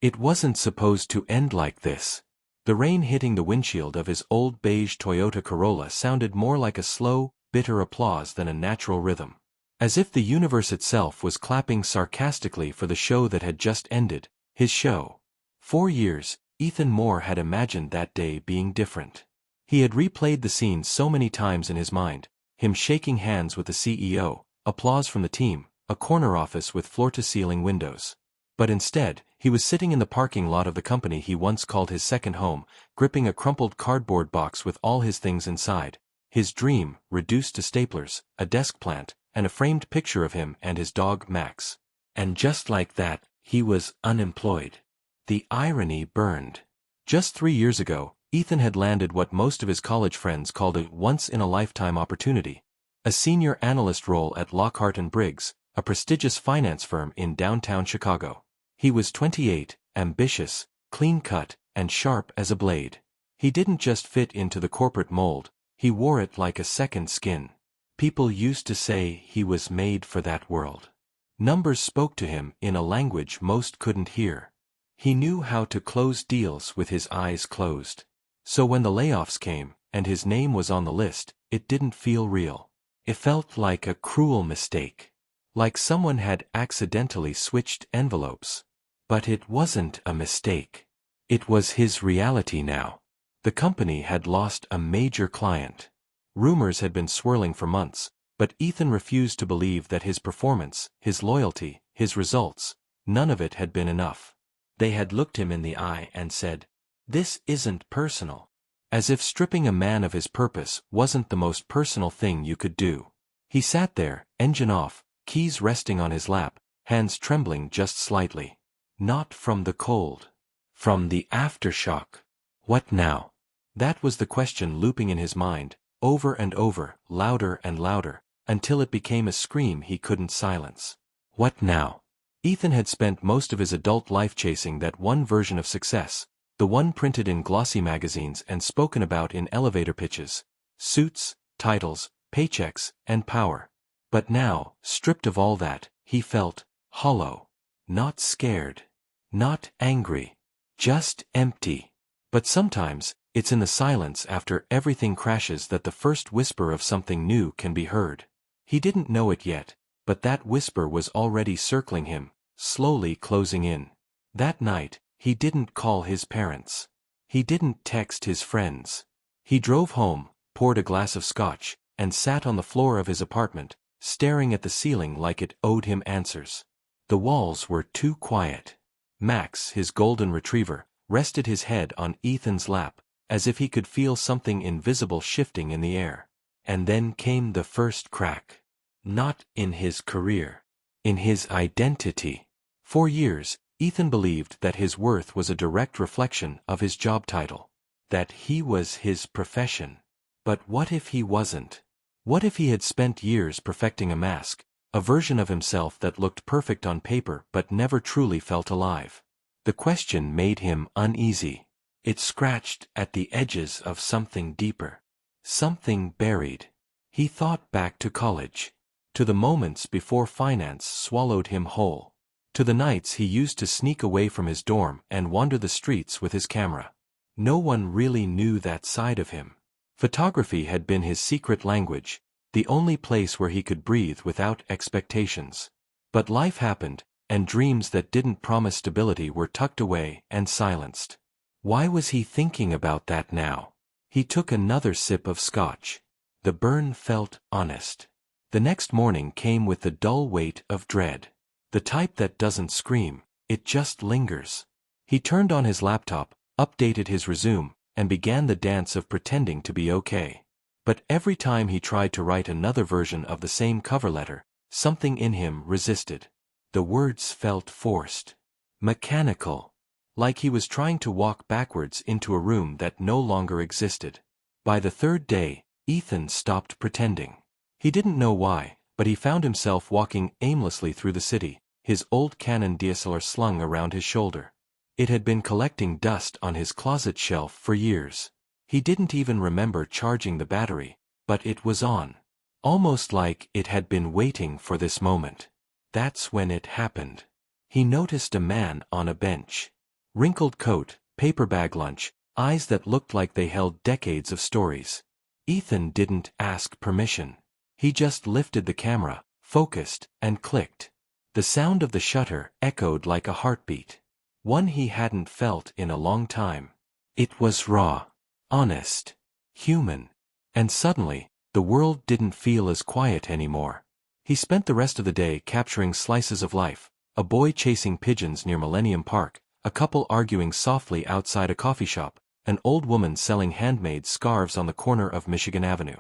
It wasn't supposed to end like this. The rain hitting the windshield of his old beige Toyota Corolla sounded more like a slow, bitter applause than a natural rhythm. As if the universe itself was clapping sarcastically for the show that had just ended, his show. 4 years, Ethan Moore had imagined that day being different. He had replayed the scene so many times in his mind, him shaking hands with the CEO, applause from the team, a corner office with floor-to-ceiling windows. But instead, he was sitting in the parking lot of the company he once called his second home, gripping a crumpled cardboard box with all his things inside. His dream, reduced to staplers, a desk plant, and a framed picture of him and his dog Max. And just like that, he was unemployed. The irony burned. Just 3 years ago, Ethan had landed what most of his college friends called a once-in-a-lifetime opportunity. A senior analyst role at Lockhart & Briggs, a prestigious finance firm in downtown Chicago. He was 28, ambitious, clean-cut, and sharp as a blade. He didn't just fit into the corporate mold, he wore it like a second skin. People used to say he was made for that world. Numbers spoke to him in a language most couldn't hear. He knew how to close deals with his eyes closed. So when the layoffs came, and his name was on the list, it didn't feel real. It felt like a cruel mistake. Like someone had accidentally switched envelopes. But it wasn't a mistake. It was his reality now. The company had lost a major client. Rumors had been swirling for months, but Ethan refused to believe that his performance, his loyalty, his results, none of it had been enough. They had looked him in the eye and said, "This isn't personal." As if stripping a man of his purpose wasn't the most personal thing you could do. He sat there, engine off, keys resting on his lap, hands trembling just slightly. Not from the cold. From the aftershock. What now? That was the question looping in his mind, over and over, louder and louder, until it became a scream he couldn't silence. What now? Ethan had spent most of his adult life chasing that one version of success, the one printed in glossy magazines and spoken about in elevator pitches. Suits, titles, paychecks, and power. But now, stripped of all that, he felt hollow. Not scared. Not angry. Just empty. But sometimes, it's in the silence after everything crashes that the first whisper of something new can be heard. He didn't know it yet, but that whisper was already circling him, slowly closing in. That night, he didn't call his parents. He didn't text his friends. He drove home, poured a glass of scotch, and sat on the floor of his apartment, staring at the ceiling like it owed him answers. The walls were too quiet. Max, his golden retriever, rested his head on Ethan's lap, as if he could feel something invisible shifting in the air. And then came the first crack. Not in his career. In his identity. For years, Ethan believed that his worth was a direct reflection of his job title. That he was his profession. But what if he wasn't? What if he had spent years perfecting a mask, a version of himself that looked perfect on paper but never truly felt alive? The question made him uneasy. It scratched at the edges of something deeper. Something buried. He thought back to college. To the moments before finance swallowed him whole. To the nights he used to sneak away from his dorm and wander the streets with his camera. No one really knew that side of him. Photography had been his secret language, the only place where he could breathe without expectations. But life happened, and dreams that didn't promise stability were tucked away and silenced. Why was he thinking about that now? He took another sip of scotch. The burn felt honest. The next morning came with the dull weight of dread. The type that doesn't scream, it just lingers. He turned on his laptop, updated his resume, and began the dance of pretending to be okay. But every time he tried to write another version of the same cover letter, something in him resisted. The words felt forced. Mechanical. Like he was trying to walk backwards into a room that no longer existed. By the third day, Ethan stopped pretending. He didn't know why, but he found himself walking aimlessly through the city, his old Canon DSLR slung around his shoulder. It had been collecting dust on his closet shelf for years. He didn't even remember charging the battery, but it was on. Almost like it had been waiting for this moment. That's when it happened. He noticed a man on a bench. Wrinkled coat, paper bag lunch, eyes that looked like they held decades of stories. Ethan didn't ask permission. He just lifted the camera, focused, and clicked. The sound of the shutter echoed like a heartbeat. One he hadn't felt in a long time. It was raw, honest, human. And suddenly, the world didn't feel as quiet anymore. He spent the rest of the day capturing slices of life, a boy chasing pigeons near Millennium Park, a couple arguing softly outside a coffee shop, an old woman selling handmade scarves on the corner of Michigan Avenue.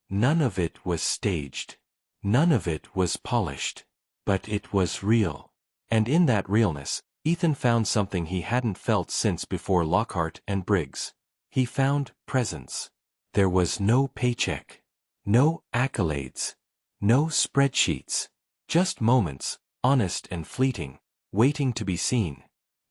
None of it was staged. None of it was polished. But it was real. And in that realness, Ethan found something he hadn't felt since before Lockhart and Briggs. He found presence. There was no paycheck. No accolades. No spreadsheets. Just moments, honest and fleeting, waiting to be seen.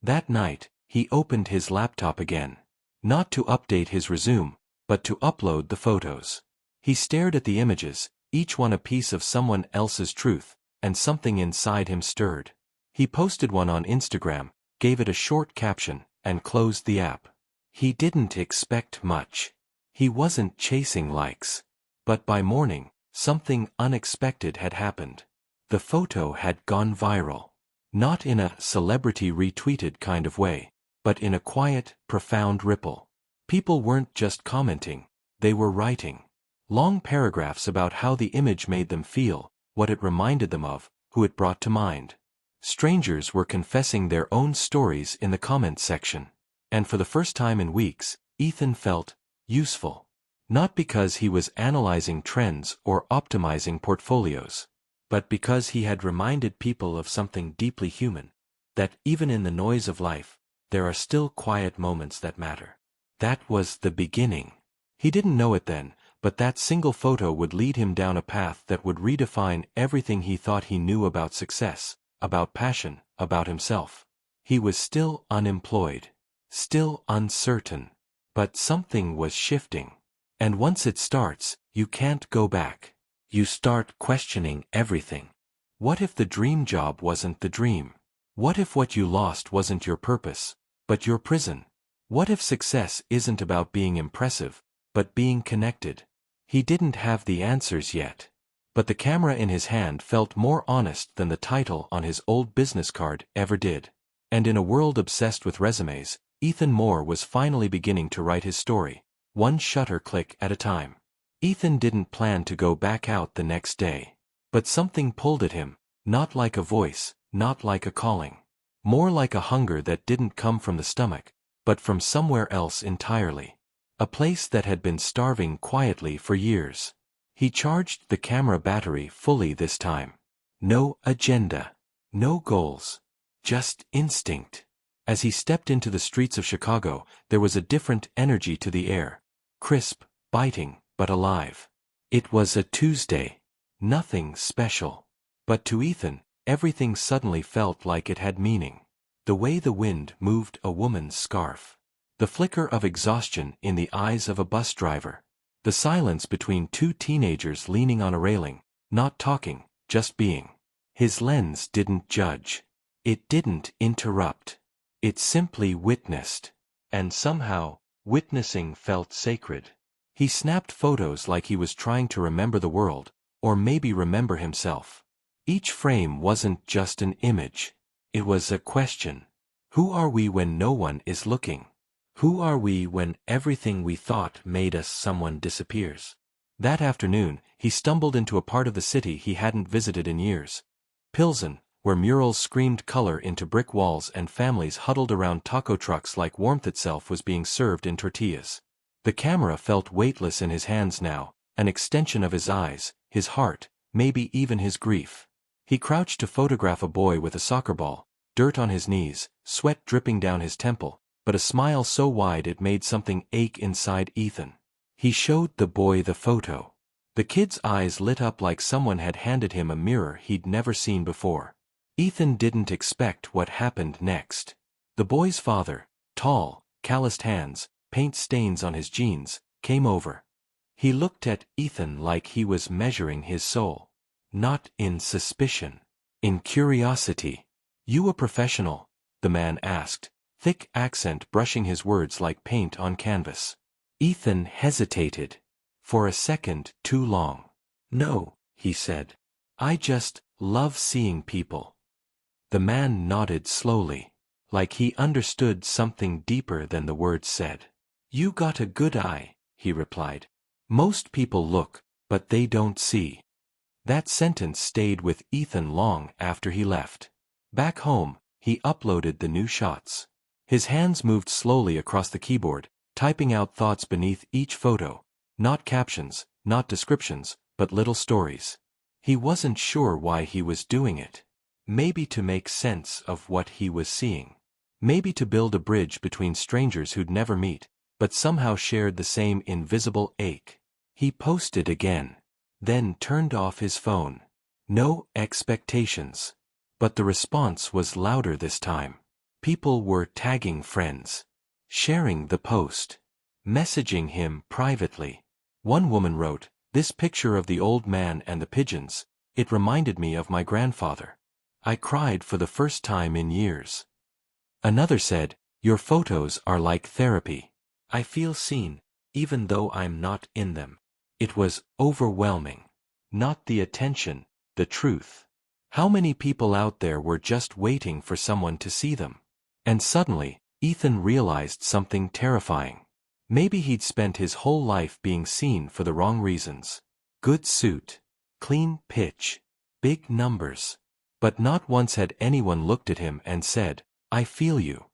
That night, he opened his laptop again. Not to update his resume, but to upload the photos. He stared at the images, each one a piece of someone else's truth, and something inside him stirred. He posted one on Instagram, gave it a short caption, and closed the app. He didn't expect much. He wasn't chasing likes. But by morning, something unexpected had happened. The photo had gone viral. Not in a celebrity retweeted kind of way, but in a quiet, profound ripple. People weren't just commenting, they were writing. Long paragraphs about how the image made them feel, what it reminded them of, who it brought to mind. Strangers were confessing their own stories in the comment section. And for the first time in weeks, Ethan felt useful. Not because he was analyzing trends or optimizing portfolios, but because he had reminded people of something deeply human, that even in the noise of life, there are still quiet moments that matter. That was the beginning. He didn't know it then, but that single photo would lead him down a path that would redefine everything he thought he knew about success, about passion, about himself. He was still unemployed, still uncertain, but something was shifting. And once it starts, you can't go back. You start questioning everything. What if the dream job wasn't the dream? What if what you lost wasn't your purpose, but your prison? What if success isn't about being impressive, but being connected? He didn't have the answers yet. But the camera in his hand felt more honest than the title on his old business card ever did. And in a world obsessed with resumes, Ethan Moore was finally beginning to write his story, one shutter click at a time. Ethan didn't plan to go back out the next day. But something pulled at him, not like a voice, not like a calling. More like a hunger that didn't come from the stomach, but from somewhere else entirely. A place that had been starving quietly for years. He charged the camera battery fully this time. No agenda. No goals. Just instinct. As he stepped into the streets of Chicago, there was a different energy to the air. Crisp, biting, but alive. It was a Tuesday. Nothing special. But to Ethan, everything suddenly felt like it had meaning. The way the wind moved a woman's scarf. The flicker of exhaustion in the eyes of a bus driver. The silence between two teenagers leaning on a railing, not talking, just being. His lens didn't judge. It didn't interrupt. It simply witnessed. And somehow, witnessing felt sacred. He snapped photos like he was trying to remember the world, or maybe remember himself. Each frame wasn't just an image. It was a question. Who are we when no one is looking? Who are we when everything we thought made us someone disappears? That afternoon, he stumbled into a part of the city he hadn't visited in years. Pilsen, where murals screamed color into brick walls and families huddled around taco trucks like warmth itself was being served in tortillas. The camera felt weightless in his hands now, an extension of his eyes, his heart, maybe even his grief. He crouched to photograph a boy with a soccer ball, dirt on his knees, sweat dripping down his temple, but a smile so wide it made something ache inside Ethan. He showed the boy the photo. The kid's eyes lit up like someone had handed him a mirror he'd never seen before. Ethan didn't expect what happened next. The boy's father, tall, calloused hands, paint stains on his jeans, came over. He looked at Ethan like he was measuring his soul. Not in suspicion. In curiosity. "You a professional?" the man asked, thick accent brushing his words like paint on canvas. Ethan hesitated. For a second too long. "No," he said. "I just love seeing people." The man nodded slowly, like he understood something deeper than the words said. "You got a good eye," he replied. "Most people look, but they don't see." That sentence stayed with Ethan long after he left. Back home, he uploaded the new shots. His hands moved slowly across the keyboard, typing out thoughts beneath each photo. Not captions, not descriptions, but little stories. He wasn't sure why he was doing it. Maybe to make sense of what he was seeing. Maybe to build a bridge between strangers who'd never meet, but somehow shared the same invisible ache. He posted again, then turned off his phone. No expectations. But the response was louder this time. People were tagging friends, sharing the post, messaging him privately. One woman wrote, "This picture of the old man and the pigeons, it reminded me of my grandfather. I cried for the first time in years." Another said, "Your photos are like therapy. I feel seen, even though I'm not in them." It was overwhelming. Not the attention, the truth. How many people out there were just waiting for someone to see them? And suddenly, Ethan realized something terrifying. Maybe he'd spent his whole life being seen for the wrong reasons. Good suit. Clean pitch. Big numbers. But not once had anyone looked at him and said, "I feel you."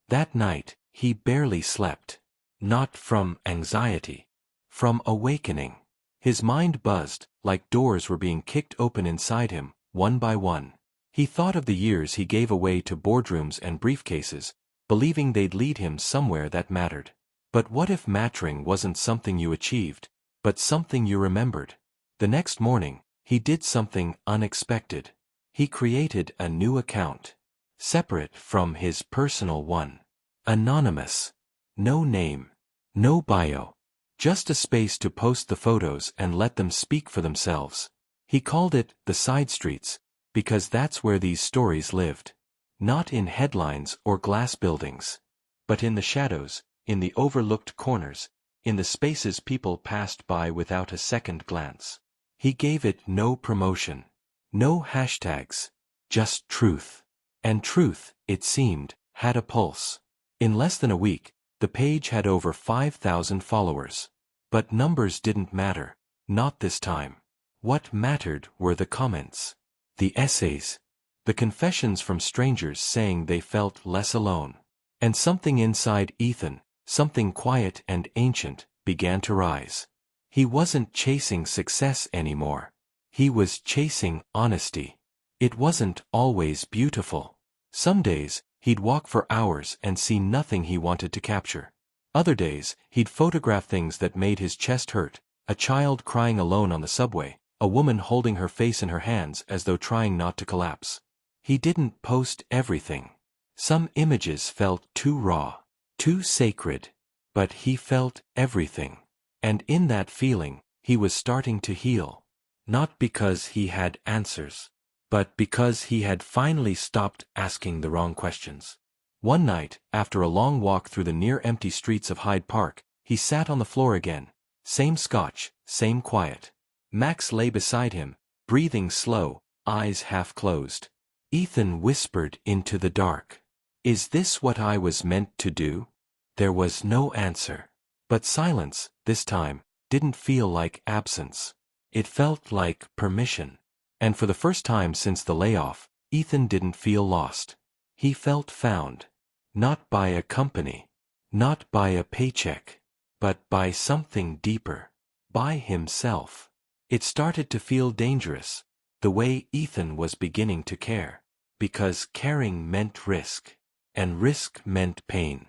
That night, he barely slept. Not from anxiety. From awakening. His mind buzzed, like doors were being kicked open inside him, one by one. He thought of the years he gave away to boardrooms and briefcases, believing they'd lead him somewhere that mattered. But what if mattering wasn't something you achieved, but something you remembered? The next morning, he did something unexpected. He created a new account. Separate from his personal one. Anonymous. No name. No bio. Just a space to post the photos and let them speak for themselves. He called it the side streets, because that's where these stories lived. Not in headlines or glass buildings, but in the shadows, in the overlooked corners, in the spaces people passed by without a second glance. He gave it no promotion. No hashtags. Just truth. And truth, it seemed, had a pulse. In less than a week, the page had over 5,000 followers. But numbers didn't matter. Not this time. What mattered were the comments. The essays. The confessions from strangers saying they felt less alone. And something inside Ethan, something quiet and ancient, began to rise. He wasn't chasing success anymore. He was chasing honesty. It wasn't always beautiful. Some days, he'd walk for hours and see nothing he wanted to capture. Other days, he'd photograph things that made his chest hurt, a child crying alone on the subway, a woman holding her face in her hands as though trying not to collapse. He didn't post everything. Some images felt too raw, too sacred. But he felt everything. And in that feeling, he was starting to heal. Not because he had answers, but because he had finally stopped asking the wrong questions. One night, after a long walk through the near-empty streets of Hyde Park, he sat on the floor again. Same scotch, same quiet. Max lay beside him, breathing slow, eyes half closed. Ethan whispered into the dark. "Is this what I was meant to do?" There was no answer. But silence, this time, didn't feel like absence. It felt like permission. And for the first time since the layoff, Ethan didn't feel lost. He felt found. Not by a company. Not by a paycheck. But by something deeper. By himself. It started to feel dangerous, the way Ethan was beginning to care. Because caring meant risk. And risk meant pain.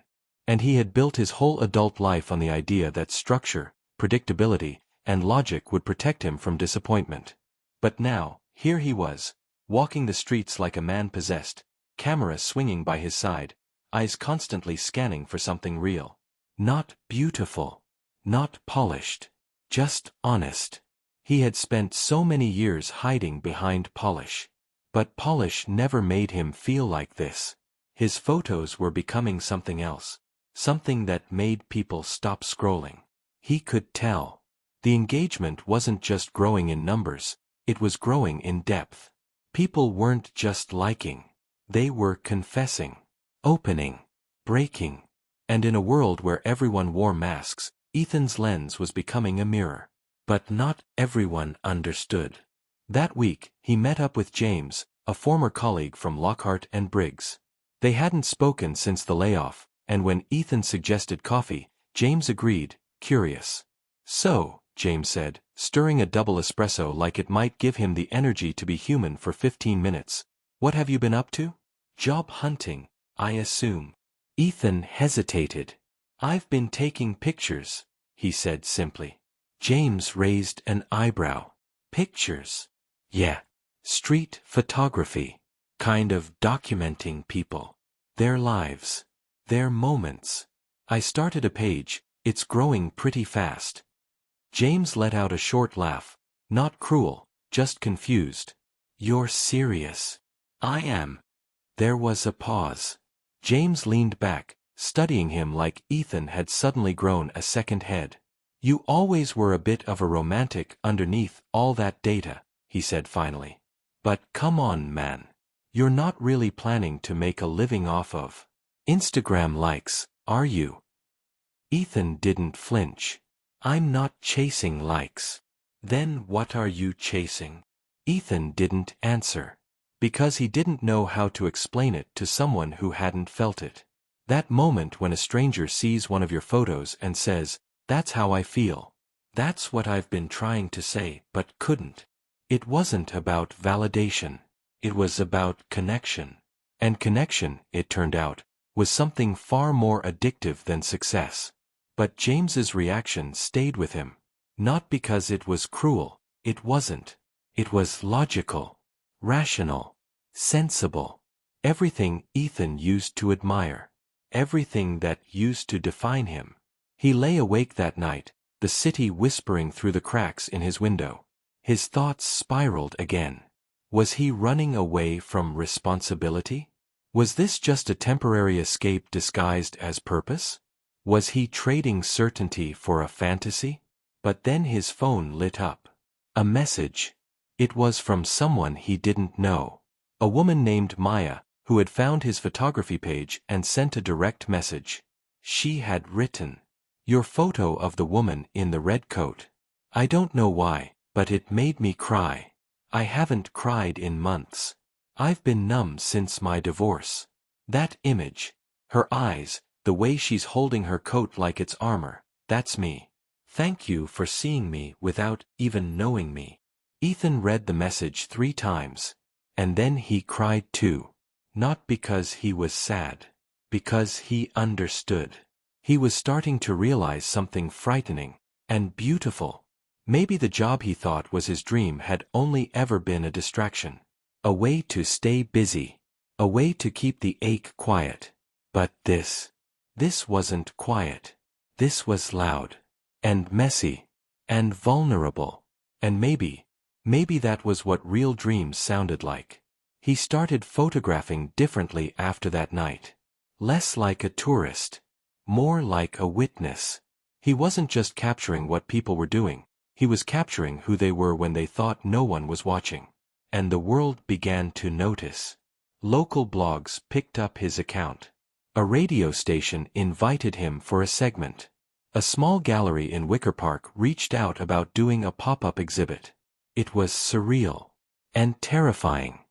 And he had built his whole adult life on the idea that structure, predictability, and logic would protect him from disappointment. But now, here he was, walking the streets like a man possessed, camera swinging by his side, eyes constantly scanning for something real. Not beautiful. Not polished. Just honest. He had spent so many years hiding behind polish. But polish never made him feel like this. His photos were becoming something else, something that made people stop scrolling. He could tell. The engagement wasn't just growing in numbers, it was growing in depth. People weren't just liking. They were confessing, opening, breaking. And in a world where everyone wore masks, Ethan's lens was becoming a mirror. But not everyone understood. That week, he met up with James, a former colleague from Lockhart and Briggs. They hadn't spoken since the layoff, and when Ethan suggested coffee, James agreed, curious. "So," James said, stirring a double espresso like it might give him the energy to be human for 15 minutes, "what have you been up to? Job hunting, I assume." Ethan hesitated. "I've been taking pictures," he said simply. James raised an eyebrow. "Pictures?" "Yeah. Street photography. Kind of documenting people. Their lives. Their moments. I started a page, it's growing pretty fast." James let out a short laugh, not cruel, just confused. "You're serious?" "I am." There was a pause. James leaned back, studying him like Ethan had suddenly grown a second head. "You always were a bit of a romantic underneath all that data," he said finally. "But come on, man. You're not really planning to make a living off of Instagram likes, are you?" Ethan didn't flinch. "I'm not chasing likes." "Then what are you chasing?" Ethan didn't answer. Because he didn't know how to explain it to someone who hadn't felt it. That moment when a stranger sees one of your photos and says, "That's how I feel. That's what I've been trying to say but couldn't." It wasn't about validation. It was about connection. And connection, it turned out, was something far more addictive than success. But James's reaction stayed with him. Not because it was cruel, it wasn't. It was logical, rational, sensible. Everything Ethan used to admire. Everything that used to define him. He lay awake that night, the city whispering through the cracks in his window. His thoughts spiraled again. Was he running away from responsibility? Was this just a temporary escape disguised as purpose? Was he trading certainty for a fantasy? But then his phone lit up. A message. It was from someone he didn't know. A woman named Maya, who had found his photography page and sent a direct message. She had written, "Your photo of the woman in the red coat. I don't know why, but it made me cry. I haven't cried in months. I've been numb since my divorce." That image. Her eyes, the way she's holding her coat like it's armor, that's me. Thank you for seeing me without even knowing me. Ethan read the message 3 times. And then he cried too. Not because he was sad. Because he understood. He was starting to realize something frightening and beautiful. Maybe the job he thought was his dream had only ever been a distraction. A way to stay busy. A way to keep the ache quiet. But this wasn't quiet. This was loud. And messy. And vulnerable. And maybe that was what real dreams sounded like. He started photographing differently after that night. Less like a tourist. More like a witness. He wasn't just capturing what people were doing. He was capturing who they were when they thought no one was watching. And the world began to notice. Local blogs picked up his account. A radio station invited him for a segment. A small gallery in Wicker Park reached out about doing a pop-up exhibit. It was surreal. And terrifying.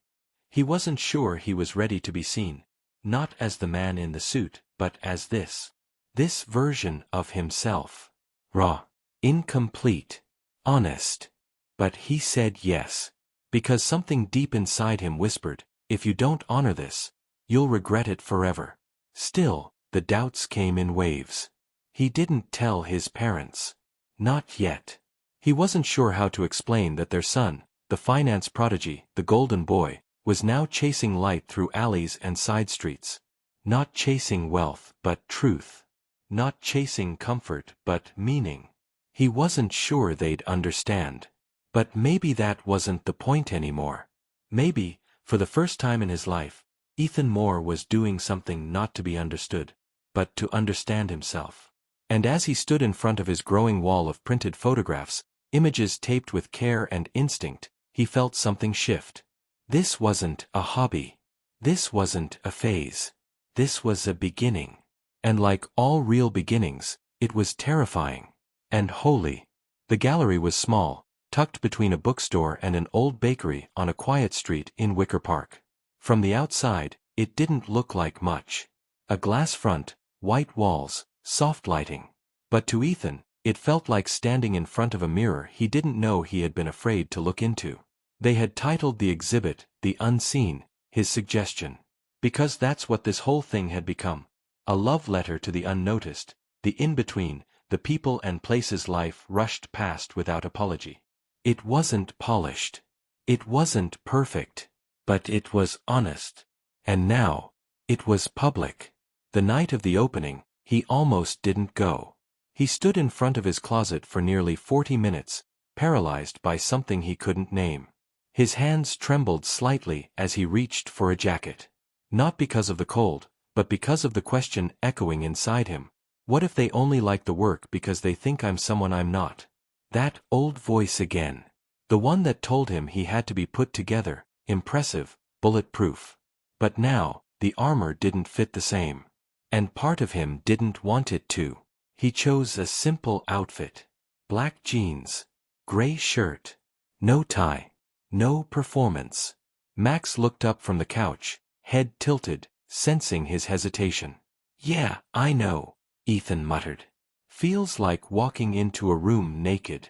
He wasn't sure he was ready to be seen. Not as the man in the suit, but as this version of himself. Raw. Incomplete. Honest. But he said yes. Because something deep inside him whispered, if you don't honor this, you'll regret it forever. Still, the doubts came in waves. He didn't tell his parents. Not yet. He wasn't sure how to explain that their son, the finance prodigy, the golden boy, was now chasing light through alleys and side streets. Not chasing wealth, but truth. Not chasing comfort, but meaning. He wasn't sure they'd understand. But maybe that wasn't the point anymore. Maybe, for the first time in his life, Ethan Moore was doing something not to be understood, but to understand himself. And as he stood in front of his growing wall of printed photographs, images taped with care and instinct, he felt something shift. This wasn't a hobby. This wasn't a phase. This was a beginning. And like all real beginnings, it was terrifying. And holy. The gallery was small, tucked between a bookstore and an old bakery on a quiet street in Wicker Park. From the outside, it didn't look like much. A glass front, white walls, soft lighting. But to Ethan, it felt like standing in front of a mirror he didn't know he had been afraid to look into. They had titled the exhibit, The Unseen, his suggestion. Because that's what this whole thing had become. A love letter to the unnoticed, the in-between, the people and places life rushed past without apology. It wasn't polished. It wasn't perfect. But it was honest. And now, it was public. The night of the opening, he almost didn't go. He stood in front of his closet for nearly 40 minutes, paralyzed by something he couldn't name. His hands trembled slightly as he reached for a jacket. Not because of the cold, but because of the question echoing inside him. What if they only like the work because they think I'm someone I'm not? That old voice again. The one that told him he had to be put together, impressive, bulletproof. But now, the armor didn't fit the same. And part of him didn't want it to. He chose a simple outfit. Black jeans. Gray shirt. No tie. No performance. Max looked up from the couch, head tilted, sensing his hesitation. Yeah, I know, Ethan muttered. Feels like walking into a room naked.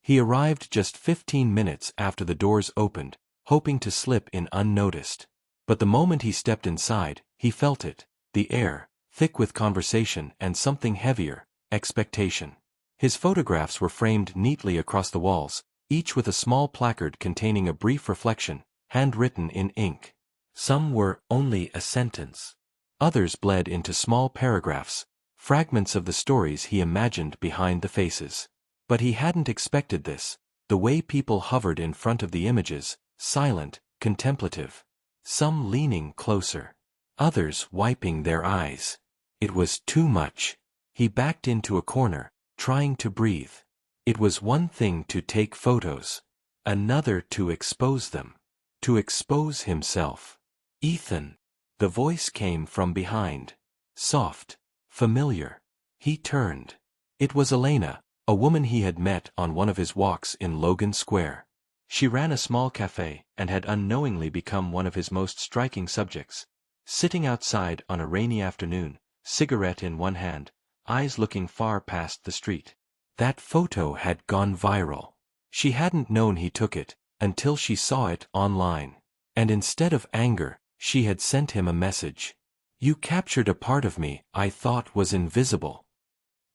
He arrived just 15 minutes after the doors opened, hoping to slip in unnoticed. But the moment he stepped inside, he felt it, the air, thick with conversation and something heavier, expectation. His photographs were framed neatly across the walls, each with a small placard containing a brief reflection, handwritten in ink. Some were only a sentence. Others bled into small paragraphs, fragments of the stories he imagined behind the faces. But he hadn't expected this, the way people hovered in front of the images, silent, contemplative. Some leaning closer. Others wiping their eyes. It was too much. He backed into a corner, trying to breathe. It was one thing to take photos. Another to expose them. To expose himself. Ethan. The voice came from behind. Soft. Familiar. He turned. It was Elena, a woman he had met on one of his walks in Logan Square. She ran a small cafe and had unknowingly become one of his most striking subjects. Sitting outside on a rainy afternoon, cigarette in one hand, eyes looking far past the street. That photo had gone viral. She hadn't known he took it, until she saw it online. And instead of anger, she had sent him a message. You captured a part of me I thought was invisible.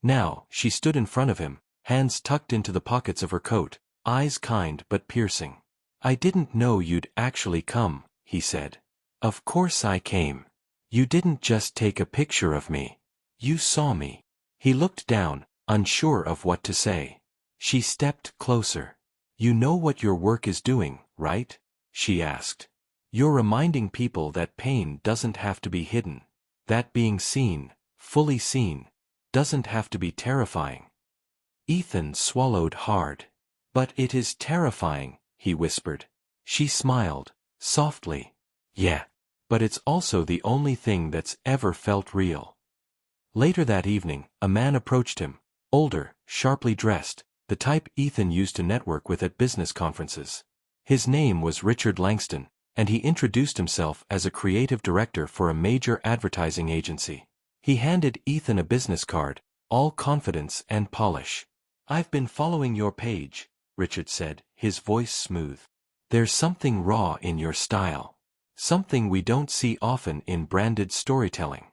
Now, she stood in front of him, hands tucked into the pockets of her coat, eyes kind but piercing. I didn't know you'd actually come, he said. Of course I came. You didn't just take a picture of me. You saw me. He looked down, unsure of what to say. She stepped closer. You know what your work is doing, right? She asked. You're reminding people that pain doesn't have to be hidden. That being seen, fully seen, doesn't have to be terrifying. Ethan swallowed hard. But it is terrifying, he whispered. She smiled, softly. Yeah. But it's also the only thing that's ever felt real. Later that evening, a man approached him, older, sharply dressed, the type Ethan used to network with at business conferences. His name was Richard Langston, and he introduced himself as a creative director for a major advertising agency. He handed Ethan a business card, all confidence and polish. I've been following your page, Richard said, his voice smooth. There's something raw in your style. Something we don't see often in branded storytelling.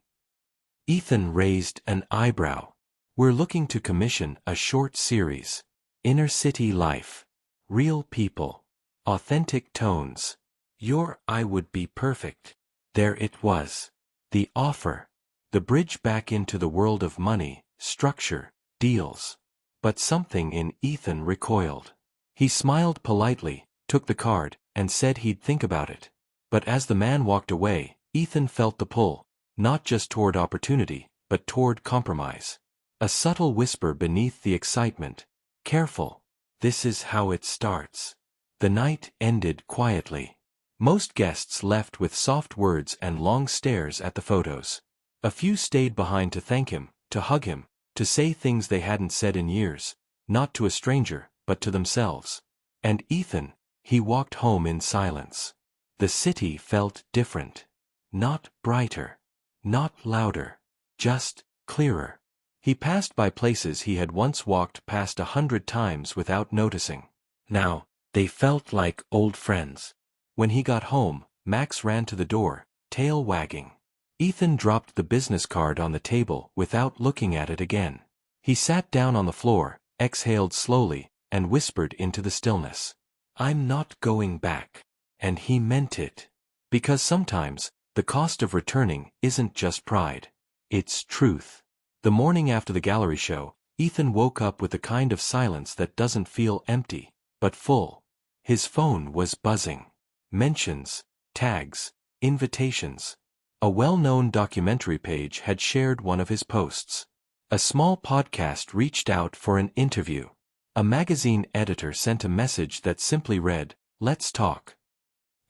Ethan raised an eyebrow. We're looking to commission a short series. Inner city life. Real people. Authentic tones. Your I would be perfect. There it was. The offer. The bridge back into the world of money, structure, deals. But something in Ethan recoiled. He smiled politely, took the card, and said he'd think about it. But as the man walked away, Ethan felt the pull, not just toward opportunity, but toward compromise. A subtle whisper beneath the excitement, "Careful. This is how it starts." The night ended quietly. Most guests left with soft words and long stares at the photos. A few stayed behind to thank him, to hug him, to say things they hadn't said in years, not to a stranger, but to themselves. And Ethan, he walked home in silence. The city felt different. Not brighter. Not louder. Just clearer. He passed by places he had once walked past 100 times without noticing. Now, they felt like old friends. When he got home, Max ran to the door, tail wagging. Ethan dropped the business card on the table without looking at it again. He sat down on the floor, exhaled slowly, and whispered into the stillness. "I'm not going back." And he meant it. Because sometimes, the cost of returning isn't just pride. It's truth. The morning after the gallery show, Ethan woke up with the kind of silence that doesn't feel empty, but full. His phone was buzzing. Mentions, tags, invitations. A well-known documentary page had shared one of his posts. A small podcast reached out for an interview. A magazine editor sent a message that simply read, "Let's talk."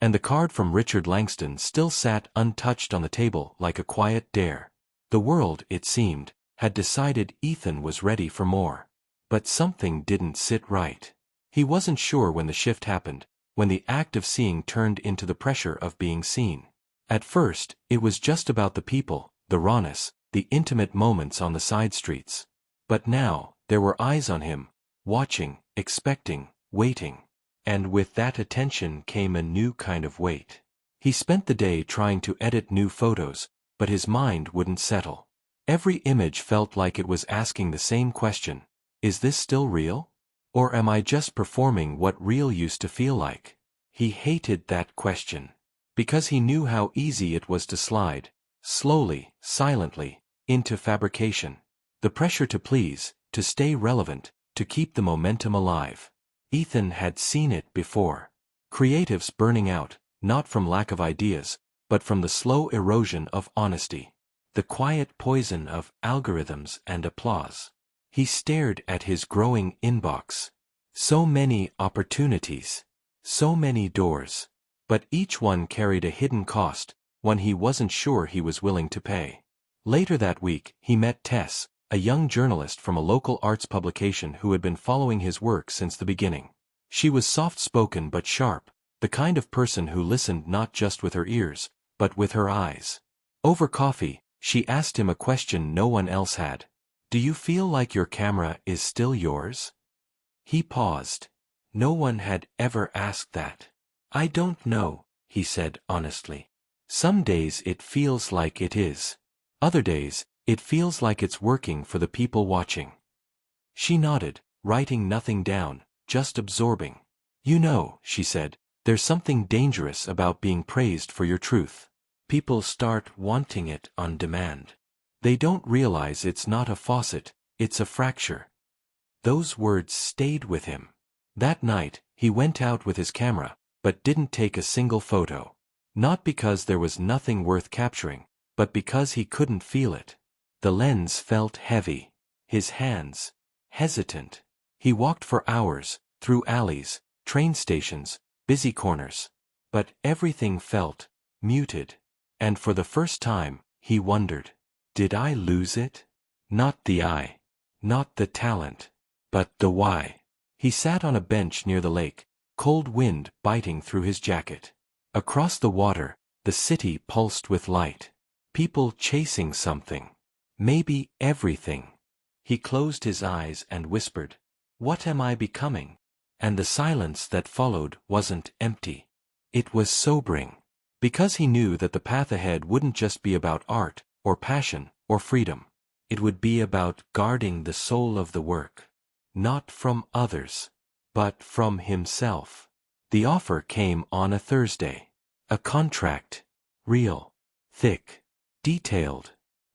And the card from Richard Langston still sat untouched on the table like a quiet dare. The world, it seemed, had decided Ethan was ready for more. But something didn't sit right. He wasn't sure when the shift happened, when the act of seeing turned into the pressure of being seen. At first, it was just about the people, the rawness, the intimate moments on the side streets. But now, there were eyes on him, watching, expecting, waiting. And with that attention came a new kind of weight. He spent the day trying to edit new photos, but his mind wouldn't settle. Every image felt like it was asking the same question: is this still real? Or am I just performing what real used to feel like? He hated that question. Because he knew how easy it was to slide, slowly, silently, into fabrication. The pressure to please, to stay relevant, to keep the momentum alive. Ethan had seen it before. Creatives burning out, not from lack of ideas, but from the slow erosion of honesty. The quiet poison of algorithms and applause. He stared at his growing inbox. So many opportunities. So many doors. But each one carried a hidden cost, one he wasn't sure he was willing to pay. Later that week, he met Tess, a young journalist from a local arts publication who had been following his work since the beginning. She was soft-spoken but sharp, the kind of person who listened not just with her ears, but with her eyes. Over coffee, she asked him a question no one else had. "Do you feel like your camera is still yours?" He paused. No one had ever asked that. "I don't know," he said honestly. "Some days it feels like it is. Other days, it feels like it's working for the people watching." She nodded, writing nothing down, just absorbing. "You know," she said, "there's something dangerous about being praised for your truth. People start wanting it on demand. They don't realize it's not a faucet, it's a fracture." Those words stayed with him. That night, he went out with his camera, but didn't take a single photo. Not because there was nothing worth capturing, but because he couldn't feel it. The lens felt heavy. His hands, hesitant. He walked for hours, through alleys, train stations, busy corners. But everything felt muted. And for the first time, he wondered, did I lose it? Not the eye. Not the talent. But the why. He sat on a bench near the lake, cold wind biting through his jacket. Across the water, the city pulsed with light. People chasing something. Maybe everything. He closed his eyes and whispered, "What am I becoming?" And the silence that followed wasn't empty. It was sobering. Because he knew that the path ahead wouldn't just be about art, or passion, or freedom. It would be about guarding the soul of the work. Not from others, but from himself. The offer came on a Thursday. A contract. Real. Thick. Detailed.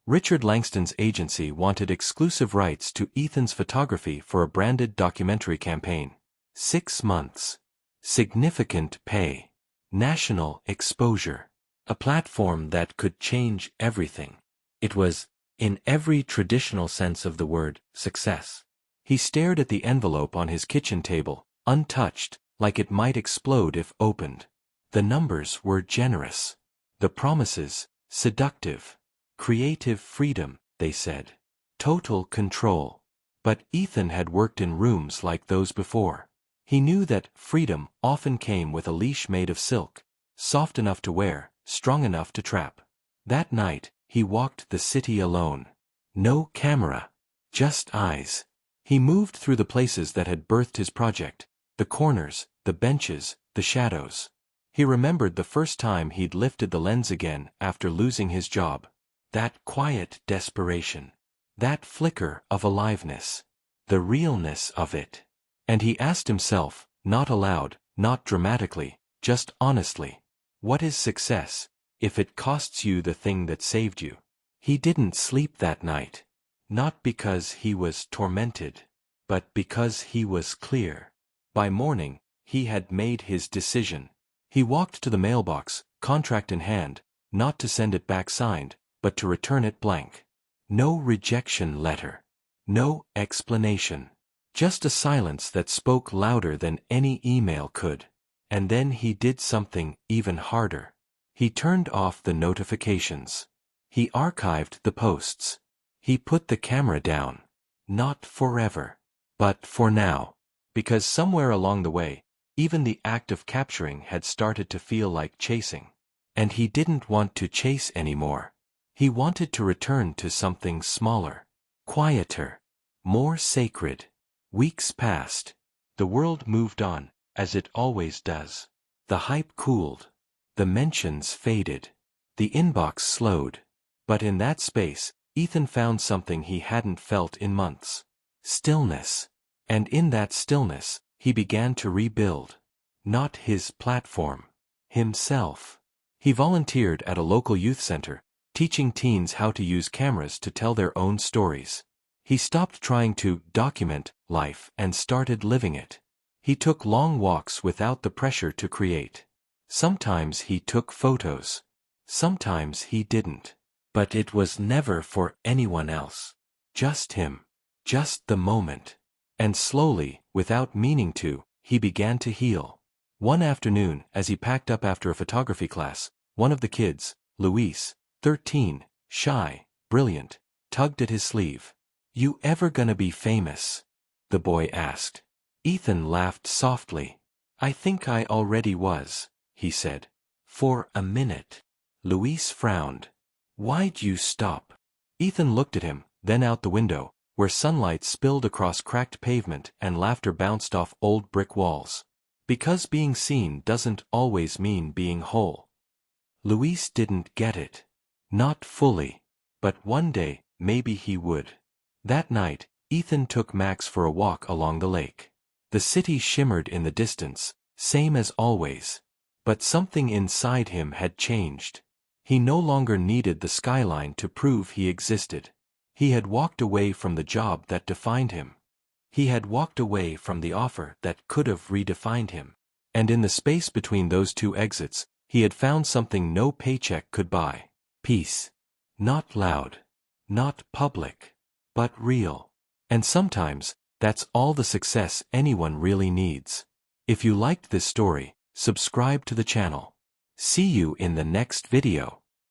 Richard Langston's agency wanted exclusive rights to Ethan's photography for a branded documentary campaign. 6 months. Significant pay. National exposure. A platform that could change everything. It was, in every traditional sense of the word, success. He stared at the envelope on his kitchen table, untouched, like it might explode if opened. The numbers were generous. The promises, seductive. Creative freedom, they said. Total control. But Ethan had worked in rooms like those before. He knew that freedom often came with a leash made of silk, soft enough to wear, strong enough to trap. That night, he walked the city alone. No camera. Just eyes. He moved through the places that had birthed his project, the corners, the benches, the shadows. He remembered the first time he'd lifted the lens again after losing his job. That quiet desperation. That flicker of aliveness. The realness of it. And he asked himself, not aloud, not dramatically, just honestly, what is success, if it costs you the thing that saved you? He didn't sleep that night. Not because he was tormented, but because he was clear. By morning, he had made his decision. He walked to the mailbox, contract in hand, not to send it back signed, but to return it blank. No rejection letter. No explanation. Just a silence that spoke louder than any email could. And then he did something even harder. He turned off the notifications. He archived the posts. He put the camera down. Not forever. But for now. Because somewhere along the way, even the act of capturing had started to feel like chasing. And he didn't want to chase anymore. He wanted to return to something smaller. Quieter. More sacred. Weeks passed. The world moved on, as it always does. The hype cooled. The mentions faded. The inbox slowed. But in that space, Ethan found something he hadn't felt in months. Stillness. And in that stillness, he began to rebuild. Not his platform. Himself. He volunteered at a local youth center, teaching teens how to use cameras to tell their own stories. He stopped trying to document life and started living it. He took long walks without the pressure to create. Sometimes he took photos. Sometimes he didn't. But it was never for anyone else. Just him. Just the moment. And slowly, without meaning to, he began to heal. One afternoon, as he packed up after a photography class, one of the kids, Luis, 13, shy, brilliant, tugged at his sleeve. "You ever gonna be famous?" the boy asked. Ethan laughed softly. "I think I already was," he said. "For a minute." Luis frowned. "Why'd you stop?" Ethan looked at him, then out the window, where sunlight spilled across cracked pavement and laughter bounced off old brick walls. Because being seen doesn't always mean being whole. Luis didn't get it. Not fully. But one day, maybe he would. That night, Ethan took Max for a walk along the lake. The city shimmered in the distance, same as always. But something inside him had changed. He no longer needed the skyline to prove he existed. He had walked away from the job that defined him. He had walked away from the offer that could have redefined him. And in the space between those two exits, he had found something no paycheck could buy. Peace. Not loud. Not public. But real. And sometimes, that's all the success anyone really needs. If you liked this story, subscribe to the channel. See you in the next video.